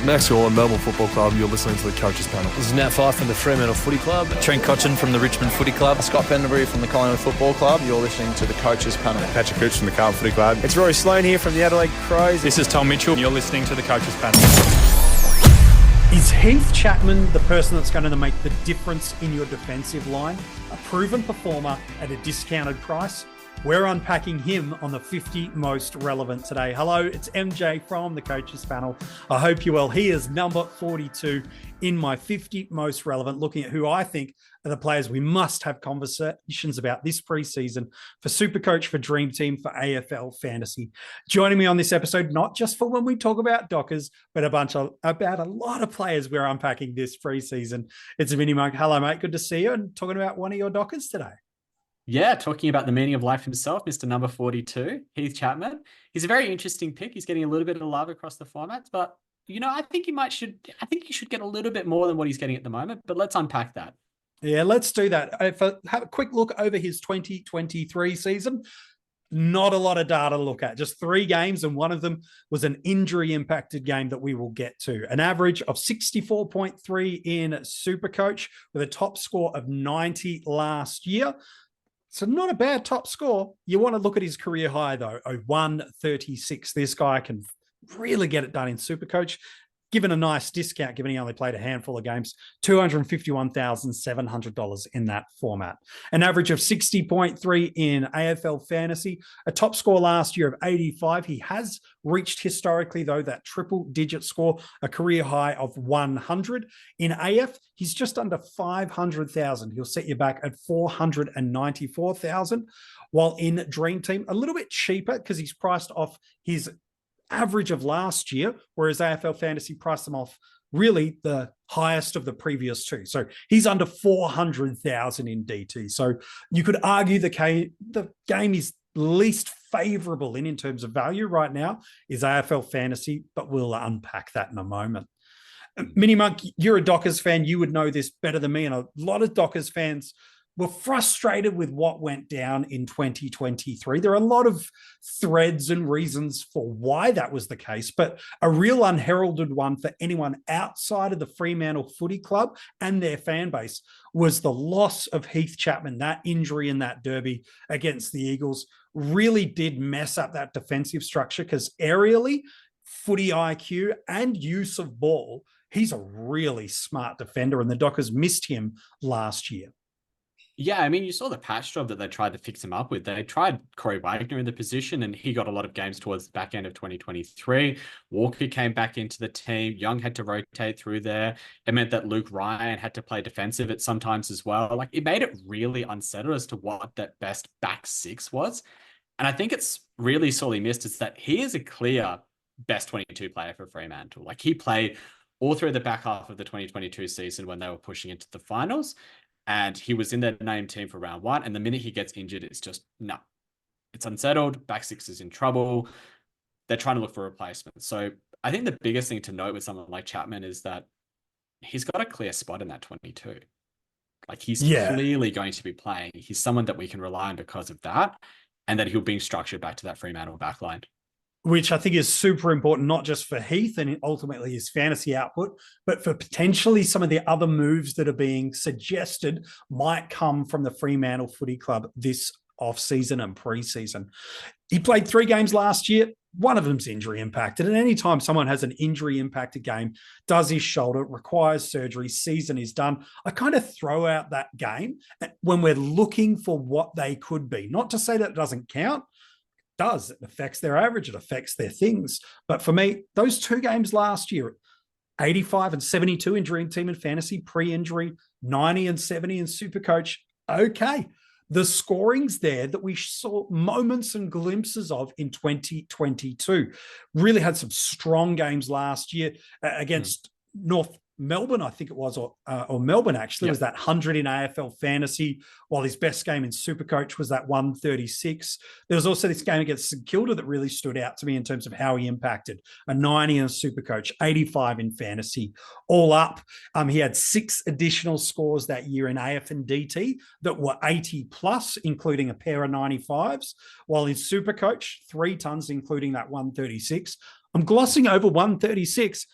Max Gorlin, Melbourne Football Club. You're listening to the Coaches Panel. This is Nat Fyfe from the Fremantle Footy Club. Trent Cotchin from the Richmond Footy Club. Scott Pendlebury from the Collingwood Football Club. You're listening to the Coaches Panel. Patrick Cooch from the Carlton Footy Club. It's Rory Sloane here from the Adelaide Crows. This is Tom Mitchell. You're listening to the Coaches Panel. Is Heath Chapman the person that's going to make the difference in your defensive line? A proven performer at a discounted price? We're unpacking him on the 50 Most Relevant today. Hello, it's MJ from the Coaches Panel. I hope you're well. He is number 42 in my 50 Most Relevant, looking at who I think are the players we must have conversations about this preseason for Supercoach, for Dream Team, for AFL Fantasy. Joining me on this episode, not just for when we talk about Dockers, but about a lot of players we're unpacking this preseason. It's Vinny Monk. Hello, mate. Good to see you. And talking about one of your Dockers today. Yeah, talking about the meaning of life himself, Mr. Number 42, Heath Chapman. He's a very interesting pick. He's getting a little bit of love across the formats, but I think he should get a little bit more than what he's getting at the moment. But let's unpack that. Yeah, let's do that. If I have a quick look over his 2023 season, not a lot of data to look at. Just 3 games, and one of them was an injury-impacted game that we will get to. An average of 64.3 in Supercoach with a top score of 90 last year. So not a bad top score. You want to look at his career high, though, 136. This guy can really get it done in Supercoach. Given a nice discount, given he only played a handful of games, $251,700 in that format. An average of 60.3 in AFL Fantasy. A top score last year of 85. He has reached historically, though, that triple-digit score, a career high of 100. In AF, he's just under 500,000. He'll set you back at 494,000. While in Dream Team, a little bit cheaper because he's priced off his average of last year, whereas AFL Fantasy priced them off really the highest of the previous 2. So he's under 400,000 in DT. So you could argue the game is least favorable in terms of value right now is AFL Fantasy, but we'll unpack that in a moment. Mini Monk, you're a Dockers fan. You would know this better than me. And a lot of Dockers fans were frustrated with what went down in 2023. There are a lot of threads and reasons for why that was the case, but a real unheralded one for anyone outside of the Fremantle Footy Club and their fan base was the loss of Heath Chapman. That injury in that derby against the Eagles really did mess up that defensive structure because aerially, footy IQ and use of ball, he's a really smart defender, and the Dockers missed him last year. Yeah, I mean, you saw the patch job that they tried to fix him up with. They tried Corey Wagner in the position, and he got a lot of games towards the back end of 2023. Walker came back into the team. Young had to rotate through there. It meant that Luke Ryan had to play defensive at sometimes as well. Like, it made it really unsettled as to what that best back 6 was. And I think it's really sorely missed is that he is a clear best 22 player for Fremantle. Like, he played all through the back half of the 2022 season when they were pushing into the finals. And he was in their name team for round 1. And the minute he gets injured, it's just, no. It's unsettled. Back 6 is in trouble. They're trying to look for replacements. So I think the biggest thing to note with someone like Chapman is that he's got a clear spot in that 22. Like, he's clearly going to be playing. He's someone that we can rely on because of that. And that he'll be structured back to that Fremantle backline. Which I think is super important, not just for Heath and ultimately his fantasy output, but for potentially some of the other moves that are being suggested might come from the Fremantle Footy Club this off-season and pre-season. He played 3 games last year. One of them's injury impacted. And anytime someone has an injury impacted game, does his shoulder, requires surgery, season is done, I kind of throw out that game when we're looking for what they could be. Not to say that it doesn't count. Does. It affects their average. It affects their things. But for me, those 2 games last year, 85 and 72 in Dream Team and Fantasy, pre-injury, 90 and 70 in Supercoach. Okay. The scorings there that we saw moments and glimpses of in 2022 really had some strong games last year against North Melbourne, I think it was, or Melbourne actually, was that 100 in AFL Fantasy, while his best game in Supercoach was that 136. There was also this game against St Kilda that really stood out to me in terms of how he impacted. A 90 in Supercoach, 85 in Fantasy, all up. He had 6 additional scores that year in AF and DT that were 80 plus, including a pair of 95s, while in Supercoach, 3 tons, including that 136. I'm glossing over 136.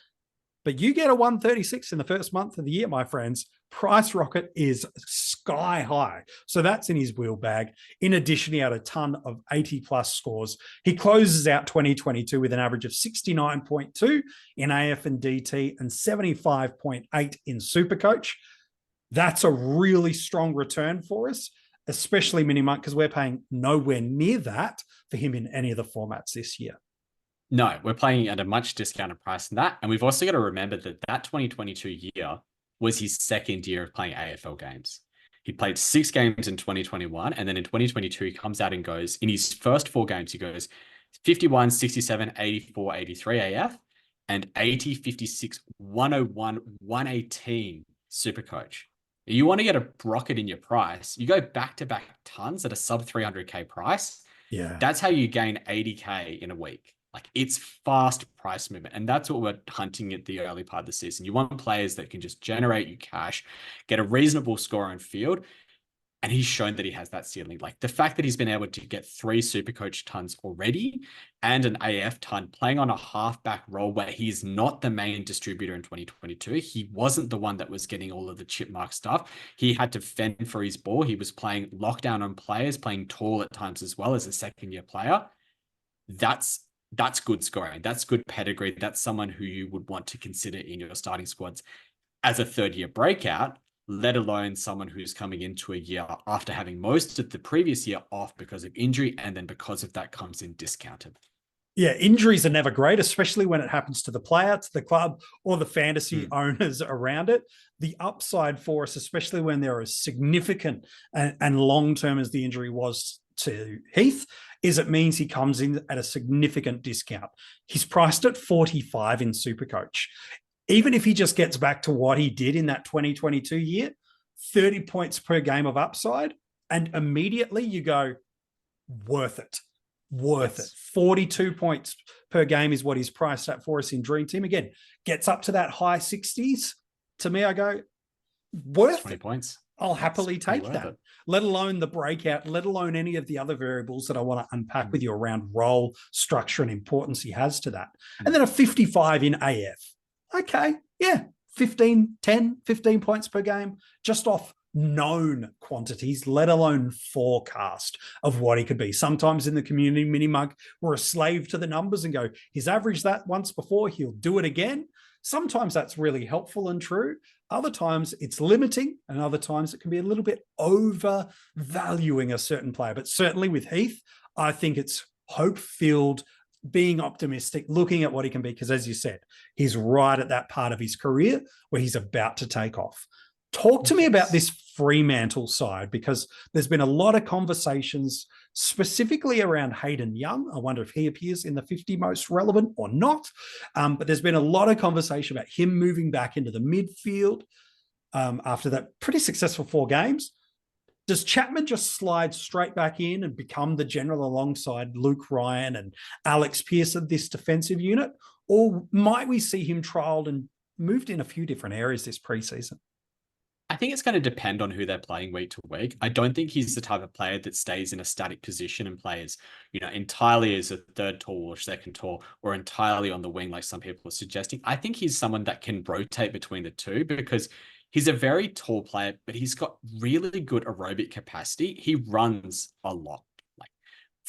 But you get a 136 in the first month of the year, my friends, price rocket is sky high. So that's in his wheel bag. In addition, he had a ton of 80 plus scores. He closes out 2022 with an average of 69.2 in AF and DT and 75.8 in Supercoach. That's a really strong return for us, especially Mini-Monk, because we're paying nowhere near that for him in any of the formats this year. No, we're playing at a much discounted price than that. And we've also got to remember that that 2022 year was his second year of playing AFL games. He played 6 games in 2021. And then in 2022, he comes out and goes, in his first 4 games, he goes 51, 67, 84, 83 AF and 80, 56, 101, 118 Supercoach. You want to get a rocket in your price, you go back-to-back tons at a sub 300K price. Yeah. That's how you gain 80K in a week. Like, it's fast price movement. And that's what we're hunting at the early part of the season. You want players that can just generate you cash, get a reasonable score on field. And he's shown that he has that ceiling. Like, the fact that he's been able to get 3 Supercoach tons already and an AF ton playing on a halfback role where he's not the main distributor in 2022. He wasn't the one that was getting all of the chip mark stuff. He had to fend for his ball. He was playing lockdown on players, playing tall at times as well as a second-year player. That's good scoring. That's good pedigree. That's someone who you would want to consider in your starting squads as a third-year breakout, let alone someone who's coming into a year after having most of the previous year off because of injury, and then because of that comes in discounted. Yeah, injuries are never great, especially when it happens to the player, to the club, or the fantasy owners around it. The upside for us, especially when they're as significant and long-term as the injury was to Heath, is it means he comes in at a significant discount. He's priced at 45 in Supercoach. Even if he just gets back to what he did in that 2022 year, 30 points per game of upside, and immediately you go, worth it. Worth it. 42 points per game is what he's priced at for us in Dream Team. Again, gets up to that high 60s. To me, I go, worth 20 it. points. I'll happily take that, let alone the breakout, let alone any of the other variables that I want to unpack with you around role, structure, and importance he has to that. And then a 55 in AF. Okay, yeah, 10, 15 points per game, just off known quantities, let alone forecast of what he could be. Sometimes in the community Mini-Mug, we're a slave to the numbers and go, he's averaged that once before, he'll do it again. Sometimes that's really helpful and true. Other times it's limiting, and other times it can be a little bit overvaluing a certain player. But certainly with Heath, I think it's hope-filled, being optimistic, looking at what he can be, because as you said, he's right at that part of his career where he's about to take off. Talk to me about this Fremantle side, because there's been a lot of conversations specifically around Hayden Young. I wonder if he appears in the 50 most relevant or not. But there's been a lot of conversation about him moving back into the midfield after that pretty successful 4 games. Does Chapman just slide straight back in and become the general alongside Luke Ryan and Alex Pearce of this defensive unit? Or might we see him trialled and moved in a few different areas this preseason? I think it's going to depend on who they're playing week to week. I don't think he's the type of player that stays in a static position and plays, entirely as a third tall or second tall, or entirely on the wing like some people are suggesting. I think he's someone that can rotate between the two, because he's a very tall player, but he's got really good aerobic capacity. He runs a lot. Like,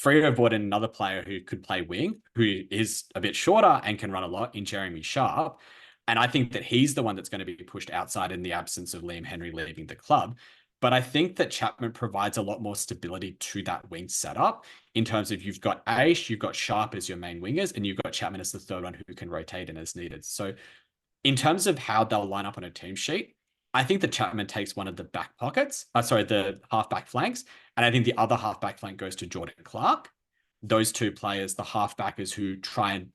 Freo brought in another player who could play wing, who is a bit shorter and can run a lot, in Jeremy Sharp. And I think that he's the one that's going to be pushed outside in the absence of Liam Henry leaving the club. But I think that Chapman provides a lot more stability to that wing setup, in terms of you've got Aish, you've got Sharp as your main wingers, and you've got Chapman as the third one who can rotate in as needed. So in terms of how they'll line up on a team sheet, I think that Chapman takes one of the back pockets, the halfback flanks. And I think the other halfback flank goes to Jordan Clark. Those two players, the halfbackers who try and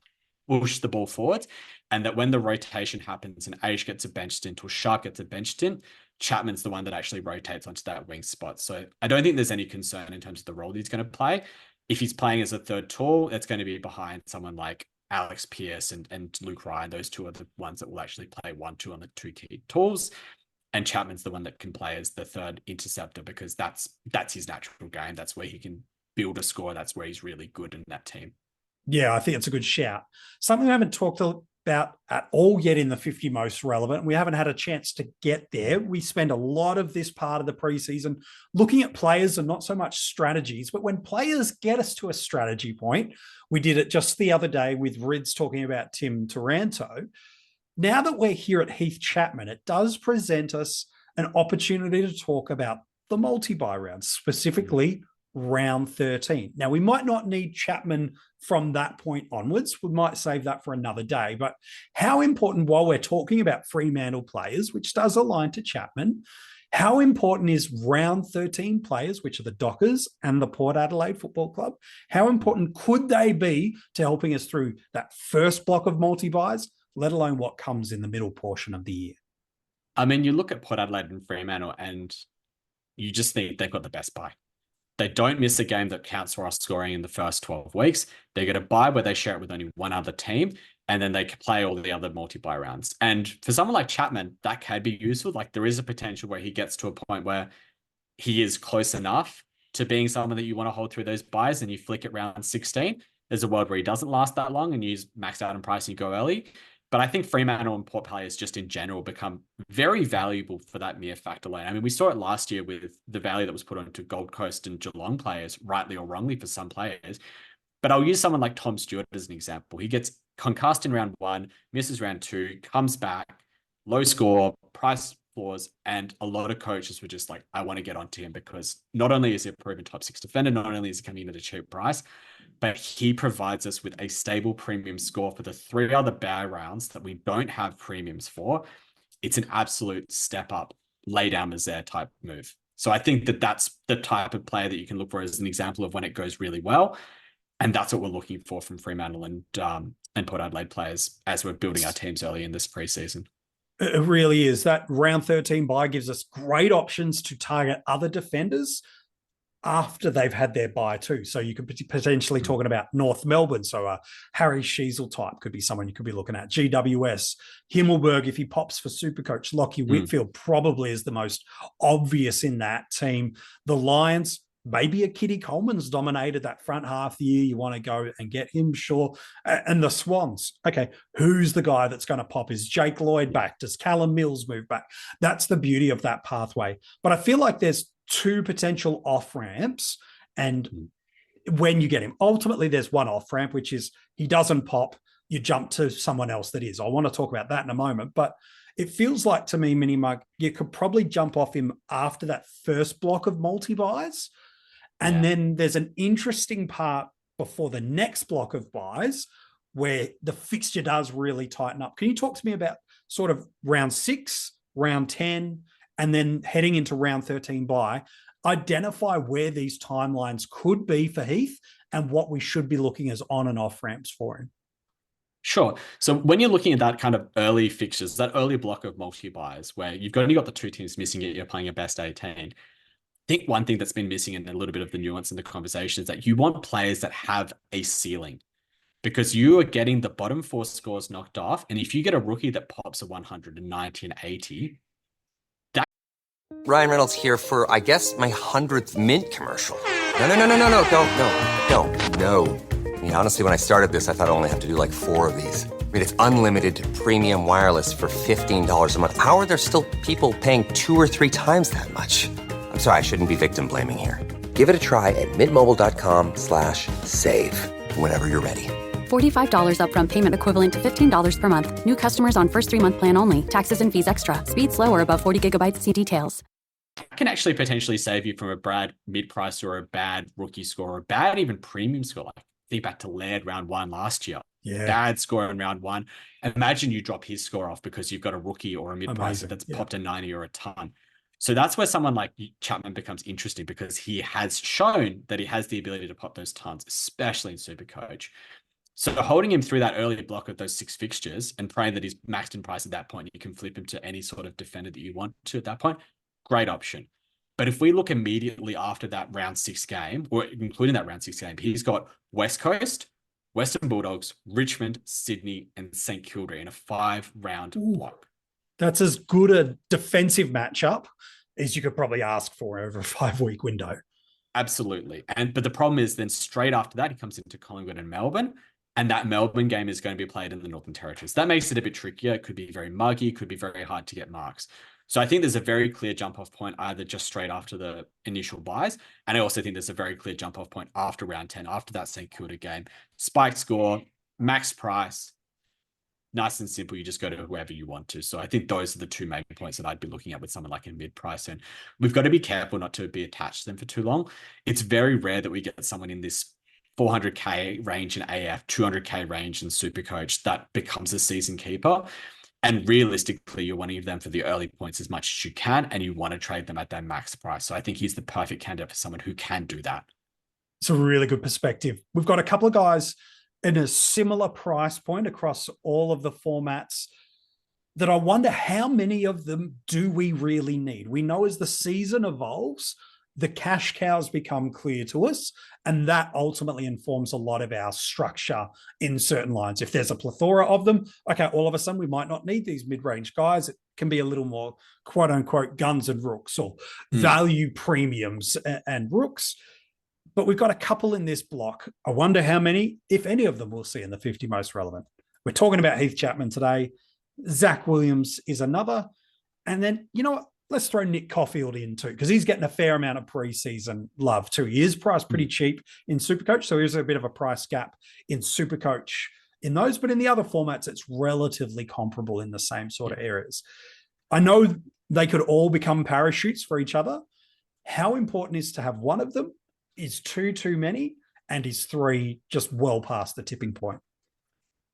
push the ball forwards, and that when the rotation happens and Aish gets a bench stint or Sharp gets a bench stint, Chapman's the one that actually rotates onto that wing spot. So I don't think there's any concern in terms of the role he's going to play. If he's playing as a third tall, that's going to be behind someone like Alex Pearce and Luke Ryan. Those two are the ones that will actually play 1-2 on the 2 key tools. And Chapman's the one that can play as the third interceptor, because that's his natural game. That's where he can build a score. That's where he's really good in that team. Yeah, I think it's a good shout. Something we haven't talked about at all yet in the 50 most relevant. We haven't had a chance to get there. We spend a lot of this part of the preseason looking at players and not so much strategies. But when players get us to a strategy point, we did it just the other day with Rids talking about Tim Taranto. Now that we're here at Heath Chapman, it does present us an opportunity to talk about the multi-buy rounds, specifically round 13. Now, we might not need Chapman from that point onwards. We might save that for another day. But how important, while we're talking about Fremantle players, which does align to Chapman, how important is round 13 players, which are the Dockers and the Port Adelaide Football Club? How important could they be to helping us through that first block of multi-buys, let alone what comes in the middle portion of the year? I mean, you look at Port Adelaide and Fremantle and you just think they've got the best buy. They don't miss a game that counts for us scoring in the first 12 weeks. They get a bye where they share it with only one other team, and then they can play all the other multi-buy rounds. And for someone like Chapman, that can be useful. Like, there is a potential where he gets to a point where he is close enough to being someone that you want to hold through those buys, and you flick it round 16. There's a world where he doesn't last that long and you use max out and price and you go early. But I think Fremantle and Port players just in general become very valuable for that mere fact alone. I mean, we saw it last year with the value that was put onto Gold Coast and Geelong players, rightly or wrongly for some players. But I'll use someone like Tom Stewart as an example. He gets concussed in round 1, misses round 2, comes back, low score, price floors, and a lot of coaches were just like, I want to get onto him because not only is he a proven top 6 defender, not only is he coming in at a cheap price, but he provides us with a stable premium score for the 3 other buy rounds that we don't have premiums for. It's an absolute step up, lay down Mazaire type move. So I think that that's the type of player that you can look for as an example of when it goes really well. And that's what we're looking for from Fremantle and Port Adelaide players as we're building our teams early in this preseason. It really is. That round 13 bye gives us great options to target other defenders after they've had their bye too. So you could potentially talking about North Melbourne. So Harry Sheasel type could be someone you could be looking at. GWS, Himmelberg, if he pops for Supercoach. Lockie Whitfield probably is the most obvious in that team. The Lions, maybe a Kitty Coleman's dominated that front half of the year. You want to go and get him, sure. And the Swans, okay, who's the guy that's going to pop? Is Jake Lloyd back? Does Callum Mills move back? That's the beauty of that pathway. But I feel like there's 2 potential off-ramps, and when you get him, ultimately there's one off-ramp, which is he doesn't pop, you jump to someone else that is. I want to talk about that in a moment, but it feels like to me, Mini Mug, you could probably jump off him after that first block of multi-buys. And then there's an interesting part before the next block of buys where the fixture does really tighten up. Can you talk to me about sort of round 6, round 10, and then heading into round 13 bye, identify where these timelines could be for Heath and what we should be looking as on and off ramps for him? Sure. So when you're looking at that kind of early fixtures, that early block of multi-buys where you've only got the 2 teams missing it, you're playing a best 18. I think one thing that's been missing in a little bit of the nuance in the conversation is that you want players that have a ceiling, because you are getting the bottom 4 scores knocked off. And if you get a rookie that pops a 190 and 80, Ryan Reynolds here for, I guess, my 100th Mint commercial. No, don't. I mean, honestly, when I started this, I thought I only have to do like 4 of these. I mean, it's unlimited premium wireless for $15 a month. How are there still people paying 2 or 3 times that much? I'm sorry, I shouldn't be victim blaming here. Give it a try at mintmobile.com/save. Whenever you're ready. $45 upfront payment equivalent to $15 per month. New customers on first 3-month plan only. Taxes and fees extra. Speed slower above 40 gigabytes. See details. Can actually potentially save you from a bad mid-price or a bad rookie score or a bad even premium score. Like, think back to Laird round 1 last year. Yeah. Bad score in round 1. Imagine you drop his score off because you've got a rookie or a mid-pricer that's popped a 90 or a ton. So that's where someone like Chapman becomes interesting, because he has shown that he has the ability to pop those tons, especially in Supercoach. So holding him through that early block of those 6 fixtures and praying that he's maxed in price at that point, you can flip him to any sort of defender that you want to at that point. Great option. But if we look immediately after that round 6 game, or including that round 6 game, he's got West Coast, Western Bulldogs, Richmond, Sydney, and St Kilda in a 5-round block. That's as good a defensive matchup as you could probably ask for over a 5-week window. Absolutely. But the problem is then straight after that, he comes into Collingwood and Melbourne. And that Melbourne game is going to be played in the Northern Territory. So that makes it a bit trickier. It could be very muggy. It could be very hard to get marks. So I think there's a very clear jump-off point either just straight after the initial buys. And I also think there's a very clear jump-off point after round 10, after that St Kilda game. Spike score, max price, nice and simple. You just go to whoever you want to. So I think those are the two main points that I'd be looking at with someone like a mid-price. And we've got to be careful not to be attached to them for too long. It's very rare that we get someone in this 400K range in AF, 200K range in Supercoach that becomes a season keeper. And realistically, you're wanting them for the early points as much as you can, and you want to trade them at their max price. So I think he's the perfect candidate for someone who can do that. It's a really good perspective. We've got a couple of guys in a similar price point across all of the formats that I wonder how many of them do we really need? We know as the season evolves, the cash cows become clear to us, and that ultimately informs a lot of our structure in certain lines. If there's a plethora of them, okay, all of a sudden we might not need these mid-range guys. It can be a little more quote unquote guns and rooks or value premiums and rooks. But we've got a couple in this block. I wonder how many, if any of them, we'll see in the 50 most relevant. We're talking about Heath Chapman today. Zach Williams is another. And then, you know what? Let's throw Nick Caulfield in too, because he's getting a fair amount of preseason love too. He is priced pretty cheap in Supercoach, so there's a bit of a price gap in Supercoach in those, but in the other formats, it's relatively comparable in the same sort of areas. I know they could all become parachutes for each other. How important is to have one of them? Is two too many? And is three just well past the tipping point?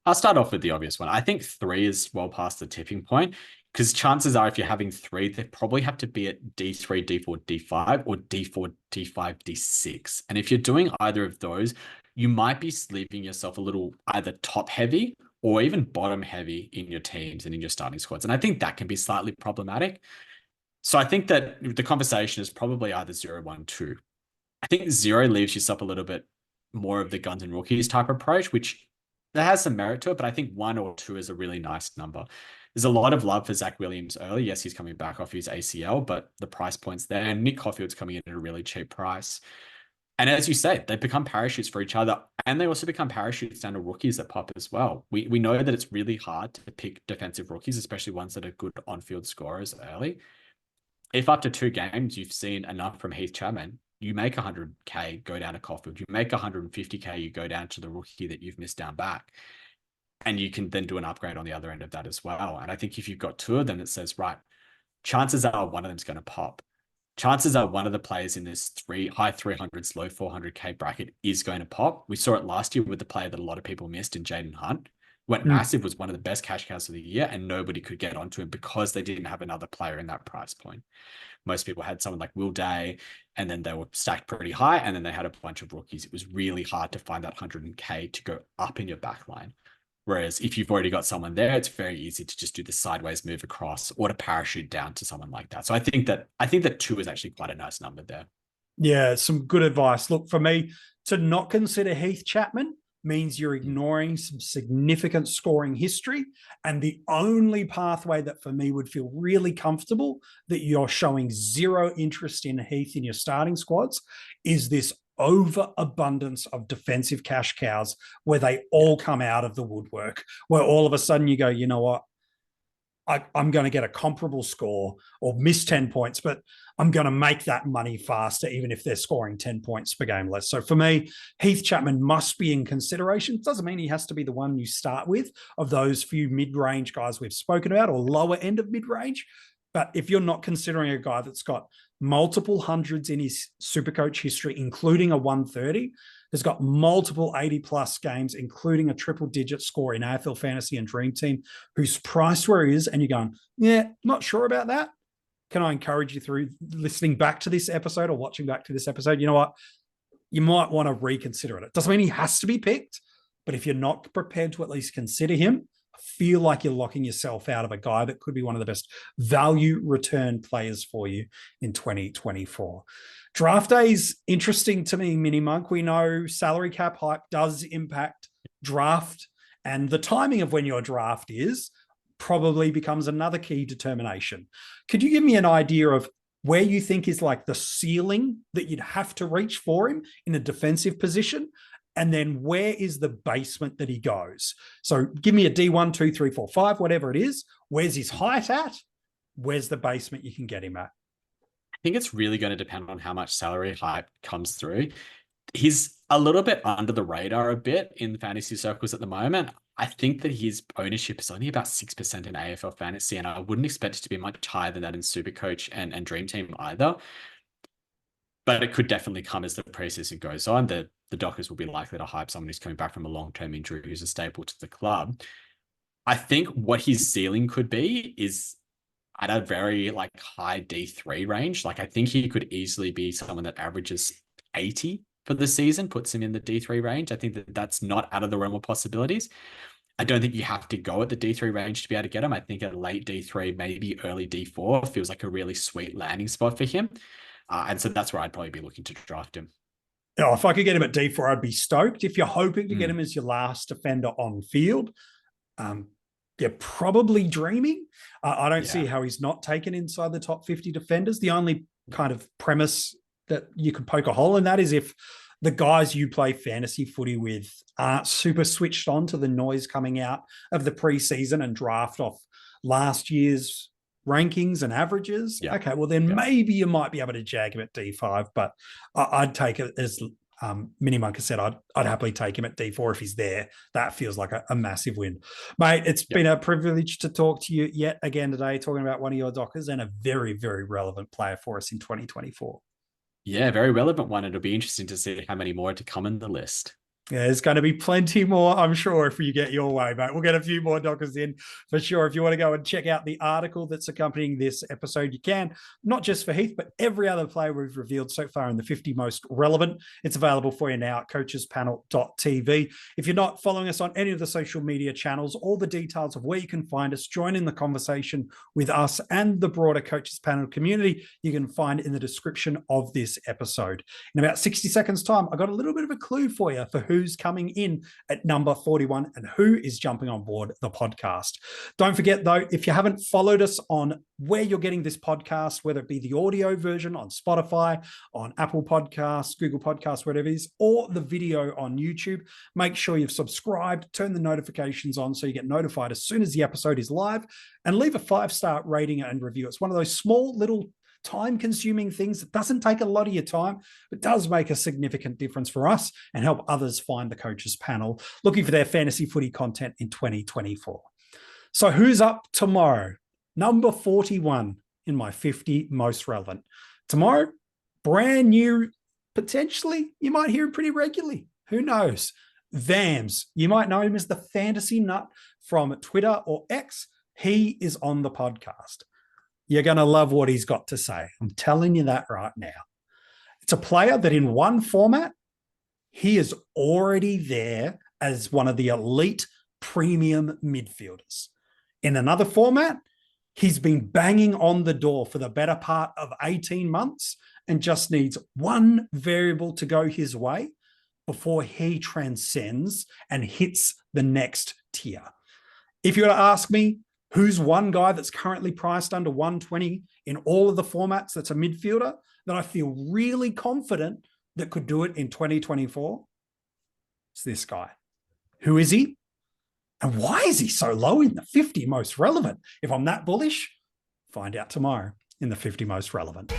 I'll start off with the obvious one. I think 3 is well past the tipping point, because chances are if you're having 3, they probably have to be at D3, D4, D5 or D4, D5, D6. And if you're doing either of those, you might be leaving yourself a little either top heavy or even bottom heavy in your teams and in your starting squads. And I think that can be slightly problematic. So I think that the conversation is probably either 0, 1, 2. I think 0 leaves yourself a little bit more of the guns and rookies type approach, which that has some merit to it, but I think 1 or 2 is a really nice number. There's a lot of love for Zach Williams early. Yes, he's coming back off his ACL, but the price point's there. And Nick Caulfield's coming in at a really cheap price. And as you said, they become parachutes for each other. And they also become parachutes down to rookies that pop as well. We know that it's really hard to pick defensive rookies, especially ones that are good on-field scorers early. If after 2 games you've seen enough from Heath Chapman, you make 100K, go down to Caulfield. You make 150K, you go down to the rookie that you've missed down back. And you can then do an upgrade on the other end of that as well. And I think if you've got 2 of them, it says, right, chances are one of them's going to pop. Chances are one of the players in this high 300s, low 400K bracket is going to pop. We saw it last year with the player that a lot of people missed in Jaden Hunt. Went massive, was one of the best cash cows of the year, and nobody could get onto him because they didn't have another player in that price point. Most people had someone like Will Day, and then they were stacked pretty high, and then they had a bunch of rookies. It was really hard to find that 100K to go up in your backline. Whereas if you've already got someone there, it's very easy to just do the sideways move across or to parachute down to someone like that. So I think that 2 is actually quite a nice number there. Yeah, some good advice. Look, for me, to not consider Heath Chapman means you're ignoring some significant scoring history. And the only pathway that for me would feel really comfortable that you're showing 0 interest in Heath in your starting squads is this overabundance of defensive cash cows where they all come out of the woodwork, where all of a sudden you go, you know what, I'm going to get a comparable score or miss 10 points, but I'm going to make that money faster, even if they're scoring 10 points per game less. So for me, Heath Chapman must be in consideration. It doesn't mean he has to be the one you start with of those few mid-range guys we've spoken about or lower end of mid-range. But if you're not considering a guy that's got multiple hundreds in his Supercoach history, including a 130, has got multiple 80-plus games, including a triple-digit score in AFL Fantasy and Dream Team, who's priced where he is, and you're going, yeah, not sure about that. Can I encourage you through listening back to this episode or watching back to this episode? You know what? You might want to reconsider it. It doesn't mean he has to be picked, but if you're not prepared to at least consider him, feel like you're locking yourself out of a guy that could be one of the best value return players for you in 2024. Draft day is interesting to me, Mini Monk. We know salary cap hype does impact draft, and the timing of when your draft is probably becomes another key determination. Could you give me an idea of where you think is like the ceiling that you'd have to reach for him in a defensive position, And then where is the basement that he goes? So give me a D1, 2, 3, 4, 5, whatever it is. Where's his height at? Where's the basement you can get him at? I think it's really going to depend on how much salary hype comes through. He's a little bit under the radar a bit in fantasy circles at the moment. I think that his ownership is only about 6% in AFL fantasy, and I wouldn't expect it to be much higher than that in Supercoach and Dream Team either. But it could definitely come as the preseason goes on. The Dockers will be likely to hype someone who's coming back from a long-term injury who's a staple to the club. I think what his ceiling could be is at a very high D3 range. I think he could easily be someone that averages 80 for the season, puts him in the D3 range. I think that that's not out of the realm of possibilities. I don't think you have to go at the D3 range to be able to get him. I think a late D3, maybe early D4 feels like a really sweet landing spot for him. And so that's where I'd probably be looking to draft him. Oh, if I could get him at D4, I'd be stoked. If you're hoping to get him as your last defender on field, you're probably dreaming. I don't see how he's not taken inside the top 50 defenders. The only kind of premise that you could poke a hole in that is if the guys you play fantasy footy with aren't super switched on to the noise coming out of the preseason and draft off last year's rankings and averages. Yeah. Okay, well then maybe you might be able to jag him at D5, but I'd take it as Mini Monk has said, I'd happily take him at D4 if he's there. That feels like a massive win. Mate, it's been a privilege to talk to you yet again today, talking about one of your Dockers and a very, very relevant player for us in 2024. Yeah, very relevant one. It'll be interesting to see how many more to come in the list. Yeah, there's going to be plenty more, I'm sure, if you get your way, mate. We'll get a few more Dockers in for sure. If you want to go and check out the article that's accompanying this episode, you can. Not just for Heath, but every other player we've revealed so far in the 50 most relevant. It's available for you now at coachespanel.tv. If you're not following us on any of the social media channels, all the details of where you can find us, join in the conversation with us and the broader Coaches Panel community, you can find in the description of this episode. In about 60 seconds' time, I got a little bit of a clue for you for who's coming in at number 41 and who is jumping on board the podcast. Don't forget, though, if you haven't followed us on where you're getting this podcast, whether it be the audio version on Spotify, on Apple Podcasts, Google Podcasts, whatever it is, or the video on YouTube, make sure you've subscribed, turn the notifications on so you get notified as soon as the episode is live, and leave a 5-star rating and review. It's one of those small little time-consuming things that doesn't take a lot of your time, but does make a significant difference for us and help others find the Coaches Panel looking for their fantasy footy content in 2024. So who's up tomorrow? Number 41 in my 50 most relevant. Tomorrow, brand new, potentially, you might hear him pretty regularly. Who knows? Vams. You might know him as the Fantasy Nut from Twitter or X. He is on the podcast. You're going to love what he's got to say. I'm telling you that right now. It's a player that in one format, he is already there as one of the elite premium midfielders. In another format, he's been banging on the door for the better part of 18 months and just needs one variable to go his way before he transcends and hits the next tier. If you were to ask me, who's one guy that's currently priced under 120 in all of the formats that's a midfielder that I feel really confident that could do it in 2024? It's this guy. Who is he? And why is he so low in the 50 most relevant? If I'm that bullish, find out tomorrow in the 50 most relevant.